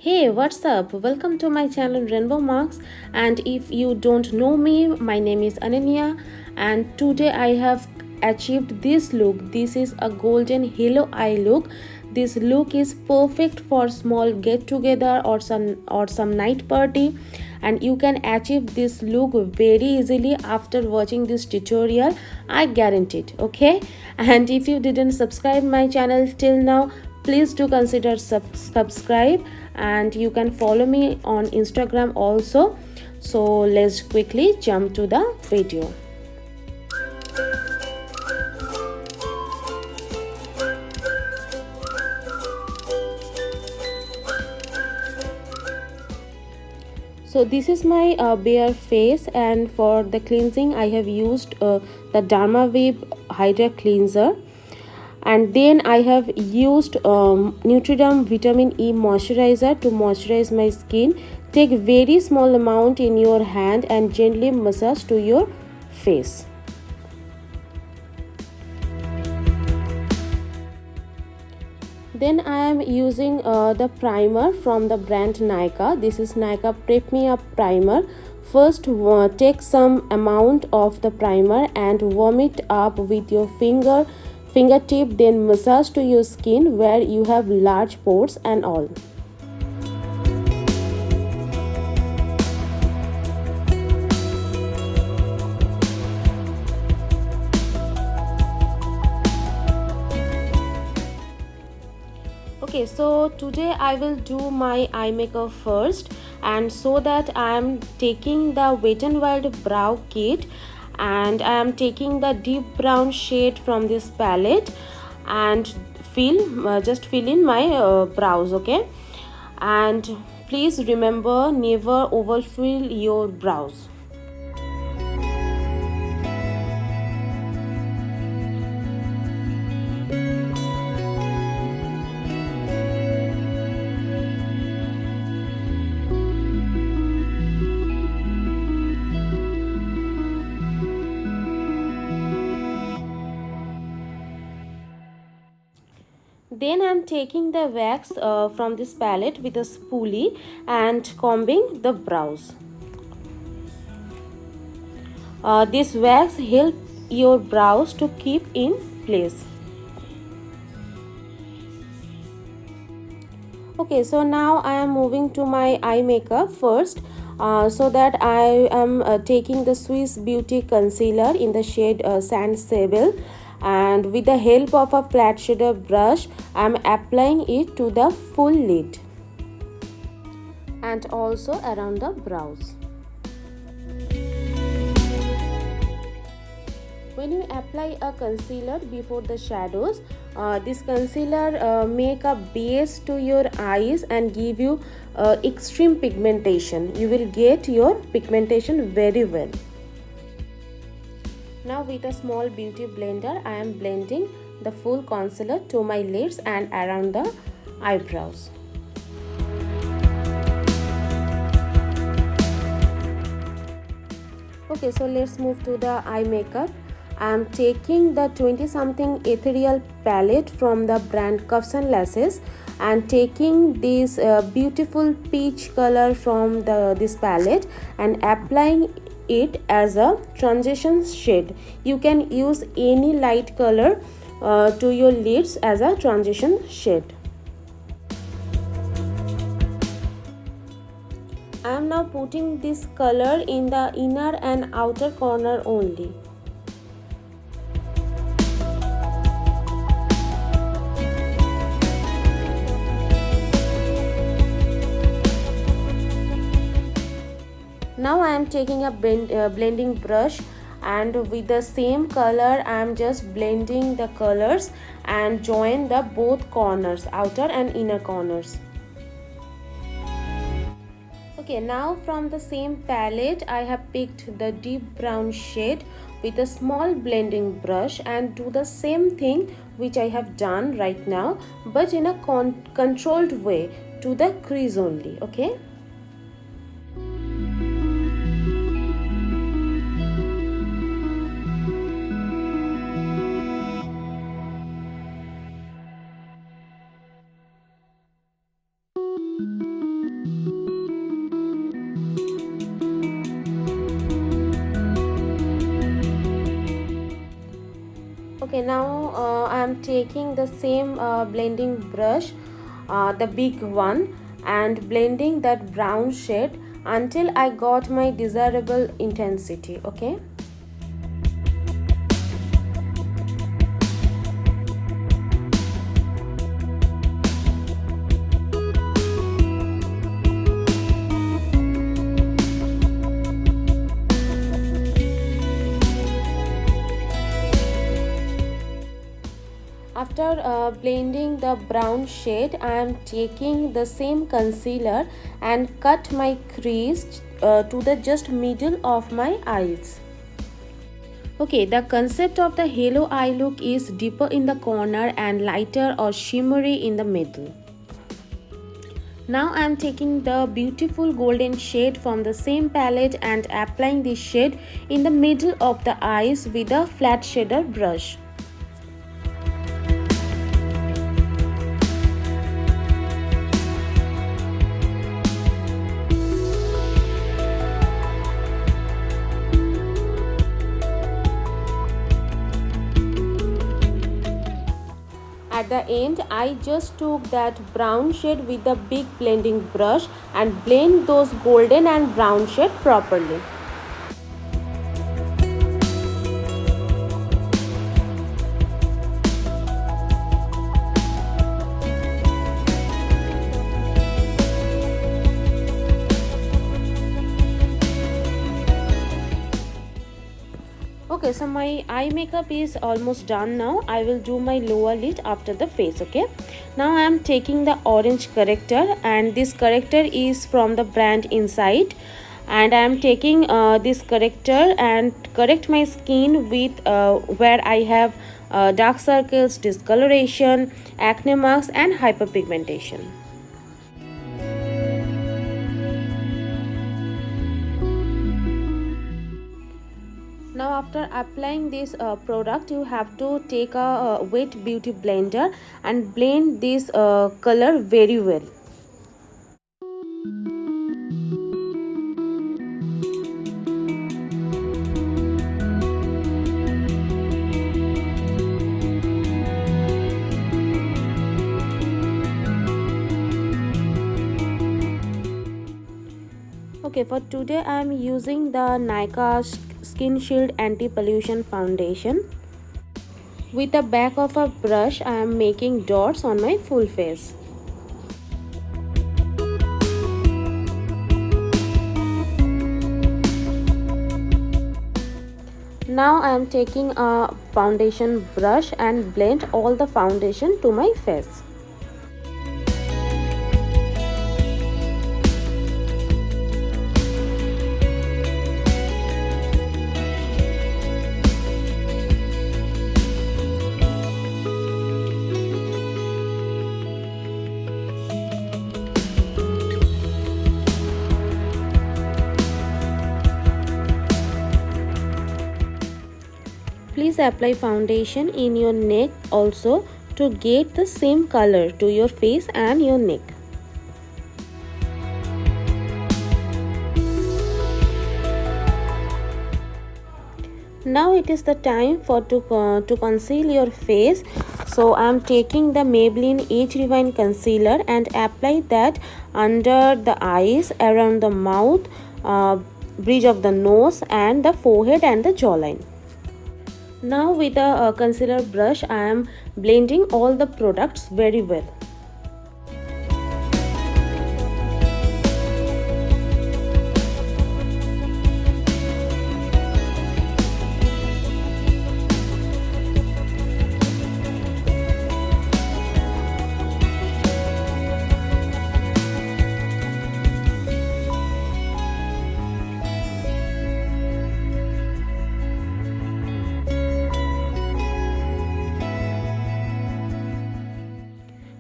Hey, what's up? Welcome to my channel Rainbow Marks. And if you don't know me, my name is Ananya, and today I have achieved this look. This is a golden halo eye look. This look is perfect for small get together or some night party, and you can achieve this look very easily after watching this tutorial. I guarantee it. Okay, and if you didn't subscribe my channel till now, please do consider subscribe, and you can follow me on Instagram also. So let's quickly jump to the video. So this is my bare face, and for the cleansing I have used the Dermaweb Hydra Cleanser, and then I have used Nutriderm Vitamin E Moisturizer to moisturize my skin. Take very small amount in your hand and gently massage to your face. Then I am using the primer from the brand Nykaa. This is Nykaa Prep Me Up Primer. First take some amount of the primer and warm it up with your fingertip, then massage to your skin where you have large pores and all. Okay, so today I will do my eye makeup first, and so that I am taking the Wet n Wild brow kit, and I am taking the deep brown shade from this palette and just fill in my brows. Okay, and please remember, never overfill your brows. Then I am taking the wax from this palette with a spoolie and combing the brows. This wax helps your brows to keep in place. Okay, so now I am moving to my eye makeup first. So that I am taking the Swiss Beauty Concealer in the shade Sand Sable, and with the help of a flat shader brush I am applying it to the full lid and also around the brows. When you apply a concealer before the shadows, this concealer make a base to your eyes and give you extreme pigmentation. You will get your pigmentation very well. Now with a small beauty blender, I am blending the full concealer to my lids and around the eyebrows. Okay, so let's move to the eye makeup. I am taking the 20 something ethereal palette from the brand Cuffs and Lashes, and taking this beautiful peach color from this palette and applying it as a transition shade. You can use any light color to your lids as a transition shade. I am now putting this color in the inner and outer corner only. Now I am taking a blending brush, and with the same color I am just blending the colors and join the both corners, outer and inner corners. Okay, now from the same palette I have picked the deep brown shade with a small blending brush and do the same thing which I have done right now, but in a controlled way to the crease only. Okay. Okay, now I am taking the same blending brush, the big one, and blending that brown shade until I got my desirable intensity. Okay. After blending the brown shade, I am taking the same concealer and cut my crease to the just middle of my eyes. Okay, the concept of the halo eye look is deeper in the corner and lighter or shimmery in the middle. Now I am taking the beautiful golden shade from the same palette and applying this shade in the middle of the eyes with a flat shader brush. At the end, I just took that brown shade with the big blending brush and blend those golden and brown shade properly. Okay, so my eye makeup is almost done now. I will do my lower lid after the face. Okay, now I am taking the orange corrector, and this corrector is from the brand Inside, and I am taking this corrector and correct my skin with where I have dark circles, discoloration, acne marks and hyperpigmentation. Now after applying this product, you have to take a wet beauty blender and blend this color very well. Okay, for today I am using the Nykaa Skin Shield Anti-Pollution Foundation. With the back of a brush, I am making dots on my full face. Now I am taking a foundation brush and blend all the foundation to my face. Please apply foundation in your neck also to get the same color to your face and your neck. Now it is the time to conceal your face. So I am taking the Maybelline Age Rewind concealer and apply that under the eyes, around the mouth, bridge of the nose and the forehead and the jawline. Now with a concealer brush, I am blending all the products very well.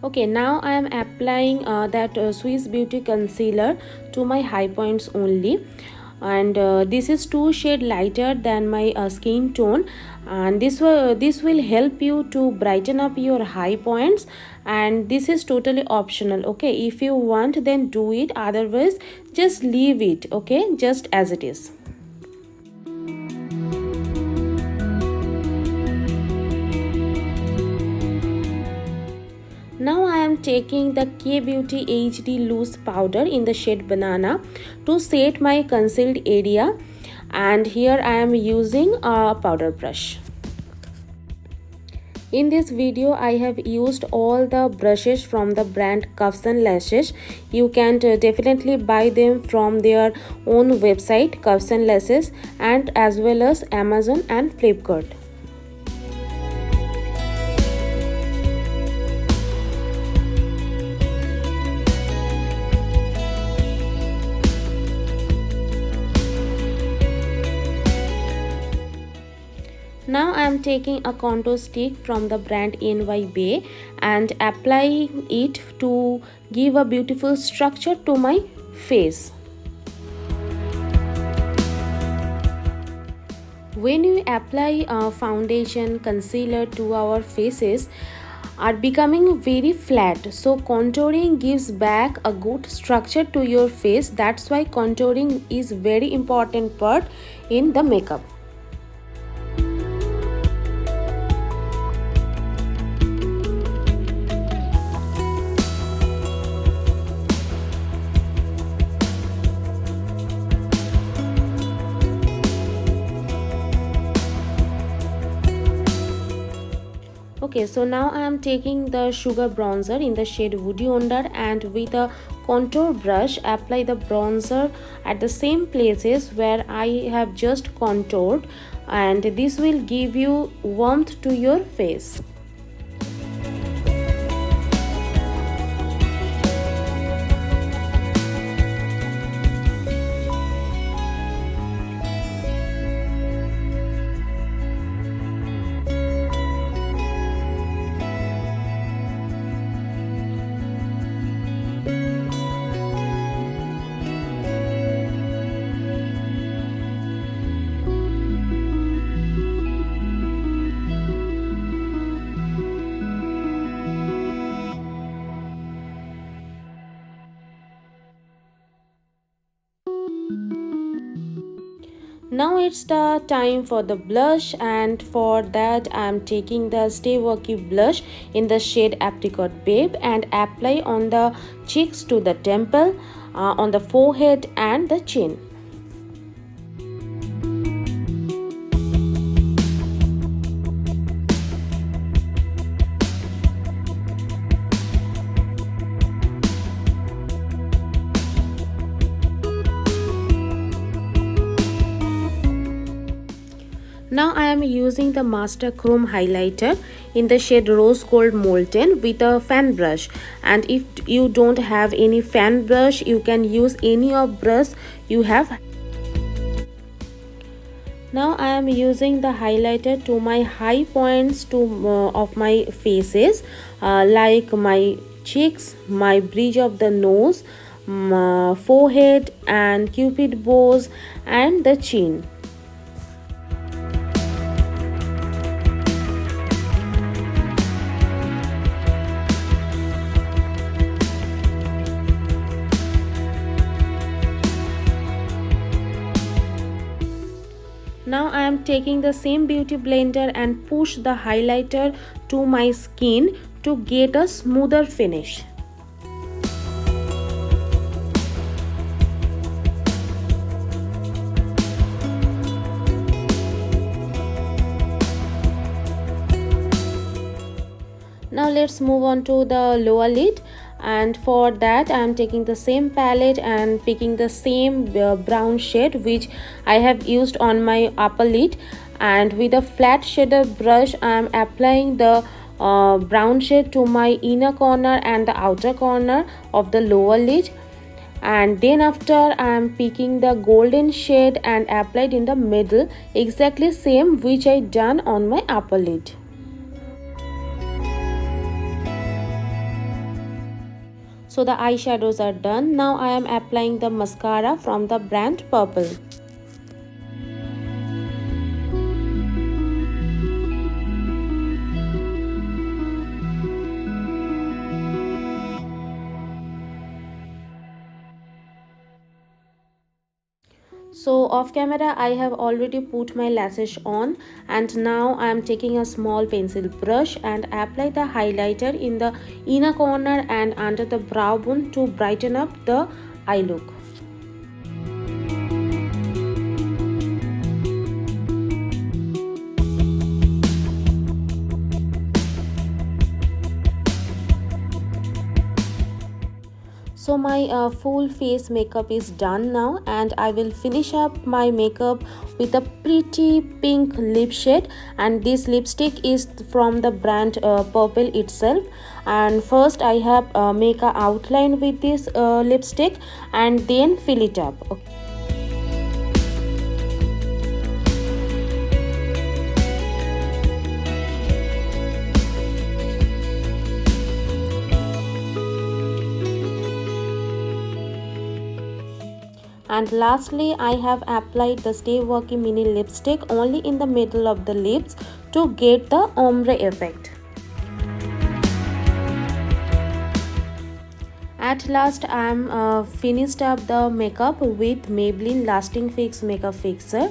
Okay, now I am applying that Swiss Beauty concealer to my high points only, and this is 2 shades lighter than my skin tone, and this will help you to brighten up your high points, and this is totally optional. Okay, if you want then do it, otherwise just leave it, okay, just as it is. Now I am taking the K Beauty HD loose powder in the shade Banana to set my concealed area, and here I am using a powder brush. In this video I have used all the brushes from the brand Cuffs and Lashes. You can definitely buy them from their own website Cuffs and Lashes, and as well as Amazon and Flipkart. Now I am taking a contour stick from the brand NY Bay and applying it to give a beautiful structure to my face. When we apply foundation, concealer to our faces are becoming very flat, so contouring gives back a good structure to your face. That's why contouring is very important part in the makeup. Okay, so now I am taking the sugar bronzer in the shade Woody Wonder, and with a contour brush apply the bronzer at the same places where I have just contoured, and this will give you warmth to your face. Now it's the time for the blush, and for that I am taking the Stay Worky blush in the shade Apricot Babe and apply on the cheeks to the temple, on the forehead and the chin. Now I am using the Master Chrome highlighter in the shade Rose Gold Molten with a fan brush, and if you don't have any fan brush you can use any of brush you have. Now I am using the highlighter to my high points of my faces, like my cheeks, my bridge of the nose, forehead and cupid bows and the chin. Now I am taking the same beauty blender and push the highlighter to my skin to get a smoother finish. Now let's move on to the lower lid, and for that I am taking the same palette and picking the same brown shade which I have used on my upper lid, and with a flat shader brush I am applying the brown shade to my inner corner and the outer corner of the lower lid, and then after I am picking the golden shade and applied in the middle, exactly same which I done on my upper lid. So the eyeshadows are done. Now I am applying the mascara from the brand Purple. So off camera I have already put my lashes on, and now I am taking a small pencil brush and apply the highlighter in the inner corner and under the brow bone to brighten up the eye look. So my full face makeup is done now, and I will finish up my makeup with a pretty pink lip shade, and this lipstick is from the brand Purple itself. And first I have make a outline with this lipstick and then fill it up. Okay. And lastly I have applied the Stay Walkie mini lipstick only in the middle of the lips to get the ombre effect. At last I am finished up the makeup with Maybelline Lasting Fix Makeup Fixer.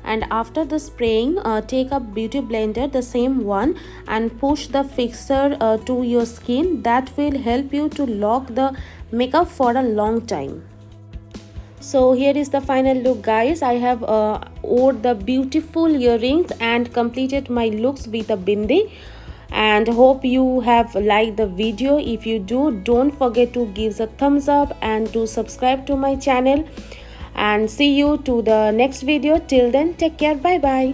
And after the spraying, take a beauty blender, the same one, and push the fixer to your skin. That will help you to lock the makeup for a long time. So here is the final look, guys. I have wore the beautiful earrings and completed my looks with a bindi, and hope you have liked the video. If you do, don't forget to give a thumbs up and to subscribe to my channel, and see you to the next video. Till then, take care. Bye bye.